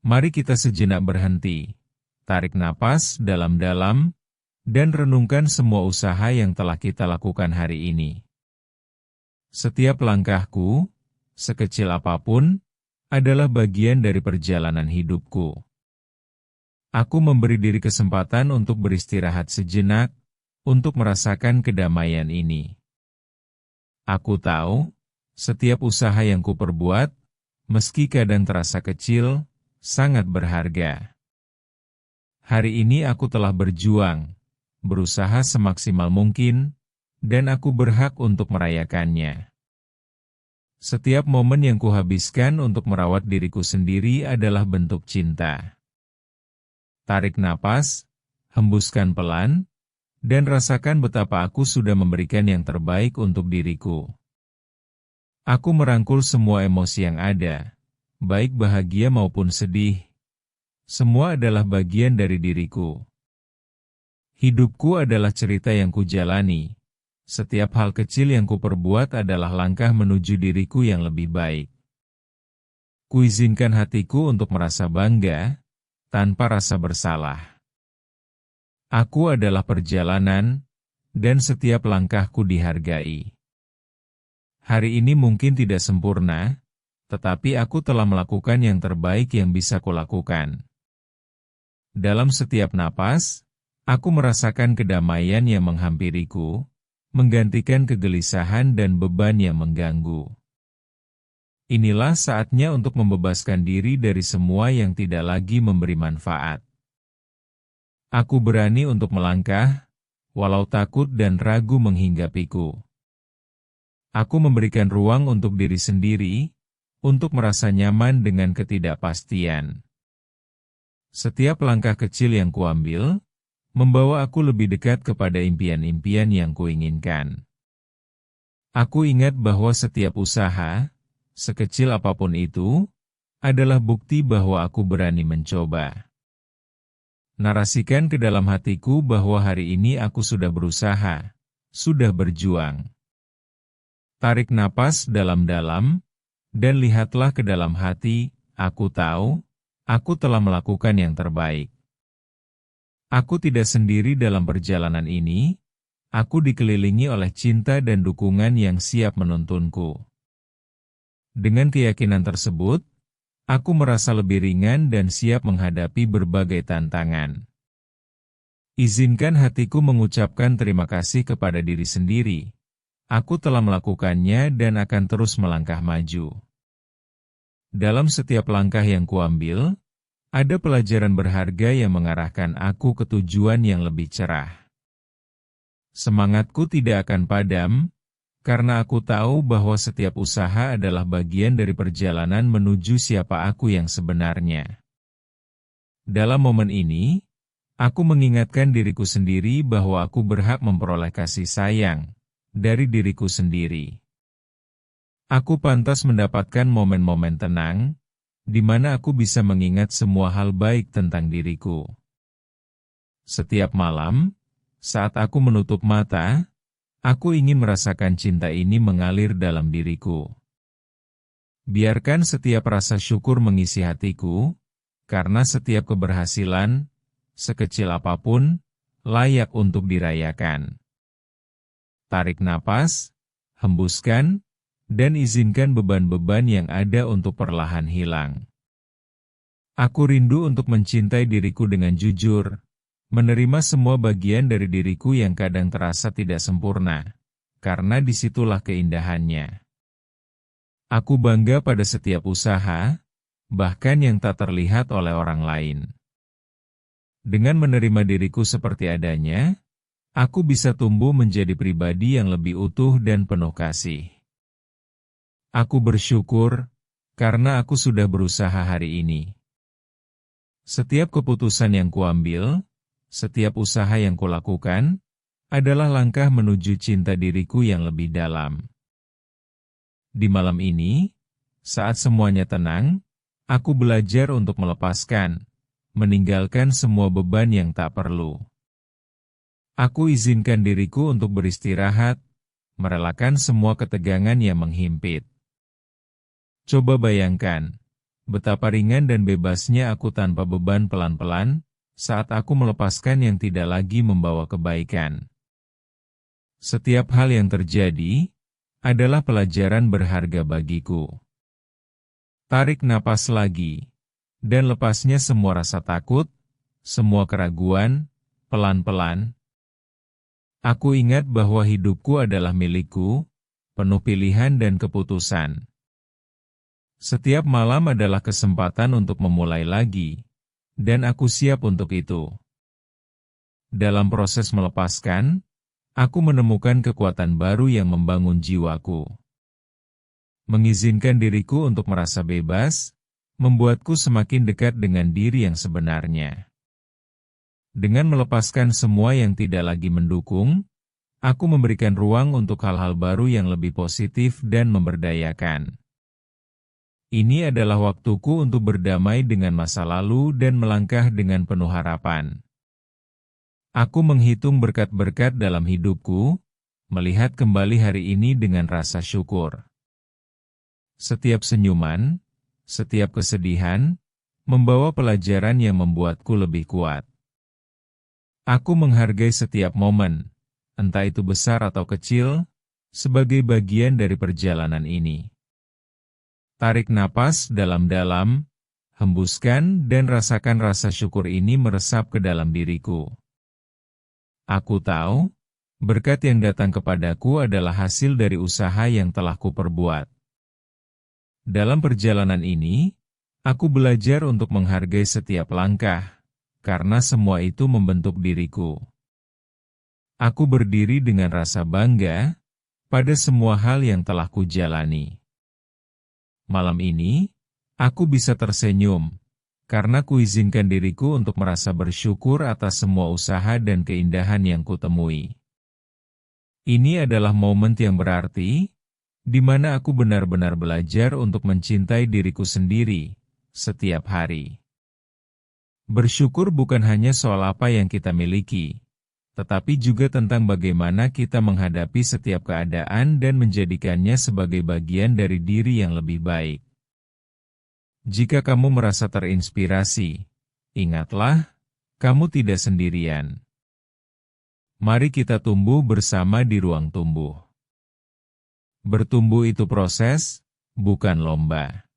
Mari kita sejenak berhenti, tarik napas dalam-dalam, dan renungkan semua usaha yang telah kita lakukan hari ini. Setiap langkahku, sekecil apapun, adalah bagian dari perjalanan hidupku. Aku memberi diri kesempatan untuk beristirahat sejenak, untuk merasakan kedamaian ini. Aku tahu, setiap usaha yang kuperbuat, meski kadang terasa kecil, sangat berharga. Hari ini aku telah berjuang, berusaha semaksimal mungkin, dan aku berhak untuk merayakannya. Setiap momen yang kuhabiskan untuk merawat diriku sendiri adalah bentuk cinta. Tarik napas, hembuskan pelan, dan rasakan betapa aku sudah memberikan yang terbaik untuk diriku. Aku merangkul semua emosi yang ada, baik bahagia maupun sedih. Semua adalah bagian dari diriku. Hidupku adalah cerita yang kujalani. Setiap hal kecil yang kuperbuat adalah langkah menuju diriku yang lebih baik. Kuizinkan hatiku untuk merasa bangga, tanpa rasa bersalah. Aku adalah perjalanan, dan setiap langkahku dihargai. Hari ini mungkin tidak sempurna, tetapi aku telah melakukan yang terbaik yang bisa kulakukan. Dalam setiap napas, aku merasakan kedamaian yang menghampiriku, menggantikan kegelisahan dan beban yang mengganggu. Inilah saatnya untuk membebaskan diri dari semua yang tidak lagi memberi manfaat. Aku berani untuk melangkah, walau takut dan ragu menghinggapiku. Aku memberikan ruang untuk diri sendiri, untuk merasa nyaman dengan ketidakpastian. Setiap langkah kecil yang kuambil, membawa aku lebih dekat kepada impian-impian yang kuinginkan. Aku ingat bahwa setiap usaha, sekecil apapun itu, adalah bukti bahwa aku berani mencoba. Narasikan ke dalam hatiku bahwa hari ini aku sudah berusaha, sudah berjuang. Tarik napas dalam-dalam, dan lihatlah ke dalam hati, aku tahu, aku telah melakukan yang terbaik. Aku tidak sendiri dalam perjalanan ini, aku dikelilingi oleh cinta dan dukungan yang siap menuntunku. Dengan keyakinan tersebut, aku merasa lebih ringan dan siap menghadapi berbagai tantangan. Izinkan hatiku mengucapkan terima kasih kepada diri sendiri. Aku telah melakukannya dan akan terus melangkah maju. Dalam setiap langkah yang kuambil, ada pelajaran berharga yang mengarahkan aku ke tujuan yang lebih cerah. Semangatku tidak akan padam, karena aku tahu bahwa setiap usaha adalah bagian dari perjalanan menuju siapa aku yang sebenarnya. Dalam momen ini, aku mengingatkan diriku sendiri bahwa aku berhak memperoleh kasih sayang dari diriku sendiri. Aku pantas mendapatkan momen-momen tenang, di mana aku bisa mengingat semua hal baik tentang diriku. Setiap malam, saat aku menutup mata, aku ingin merasakan cinta ini mengalir dalam diriku. Biarkan setiap rasa syukur mengisi hatiku, karena setiap keberhasilan, sekecil apapun, layak untuk dirayakan. Tarik napas, hembuskan, dan izinkan beban-beban yang ada untuk perlahan hilang. Aku rindu untuk mencintai diriku dengan jujur, menerima semua bagian dari diriku yang kadang terasa tidak sempurna, karena disitulah keindahannya. Aku bangga pada setiap usaha, bahkan yang tak terlihat oleh orang lain. Dengan menerima diriku seperti adanya, aku bisa tumbuh menjadi pribadi yang lebih utuh dan penuh kasih. Aku bersyukur, karena aku sudah berusaha hari ini. Setiap keputusan yang kuambil, setiap usaha yang kulakukan, adalah langkah menuju cinta diriku yang lebih dalam. Di malam ini, saat semuanya tenang, aku belajar untuk melepaskan, meninggalkan semua beban yang tak perlu. Aku izinkan diriku untuk beristirahat, merelakan semua ketegangan yang menghimpit. Coba bayangkan, betapa ringan dan bebasnya aku tanpa beban pelan-pelan, saat aku melepaskan yang tidak lagi membawa kebaikan. Setiap hal yang terjadi adalah pelajaran berharga bagiku. Tarik napas lagi, dan lepasnya semua rasa takut, semua keraguan, pelan-pelan. Aku ingat bahwa hidupku adalah milikku, penuh pilihan dan keputusan. Setiap malam adalah kesempatan untuk memulai lagi, dan aku siap untuk itu. Dalam proses melepaskan, aku menemukan kekuatan baru yang membangun jiwaku. Mengizinkan diriku untuk merasa bebas, membuatku semakin dekat dengan diri yang sebenarnya. Dengan melepaskan semua yang tidak lagi mendukung, aku memberikan ruang untuk hal-hal baru yang lebih positif dan memberdayakan. Ini adalah waktuku untuk berdamai dengan masa lalu dan melangkah dengan penuh harapan. Aku menghitung berkat-berkat dalam hidupku, melihat kembali hari ini dengan rasa syukur. Setiap senyuman, setiap kesedihan, membawa pelajaran yang membuatku lebih kuat. Aku menghargai setiap momen, entah itu besar atau kecil, sebagai bagian dari perjalanan ini. Tarik napas dalam-dalam, hembuskan dan rasakan rasa syukur ini meresap ke dalam diriku. Aku tahu, berkat yang datang kepadaku adalah hasil dari usaha yang telah kuperbuat. Dalam perjalanan ini, aku belajar untuk menghargai setiap langkah, karena semua itu membentuk diriku. Aku berdiri dengan rasa bangga pada semua hal yang telah kujalani. Malam ini, aku bisa tersenyum, karena kuizinkan diriku untuk merasa bersyukur atas semua usaha dan keindahan yang kutemui. Ini adalah momen yang berarti, di mana aku benar-benar belajar untuk mencintai diriku sendiri, setiap hari. Bersyukur bukan hanya soal apa yang kita miliki, tetapi juga tentang bagaimana kita menghadapi setiap keadaan dan menjadikannya sebagai bagian dari diri yang lebih baik. Jika kamu merasa terinspirasi, ingatlah, kamu tidak sendirian. Mari kita tumbuh bersama di ruang tumbuh. Bertumbuh itu proses, bukan lomba.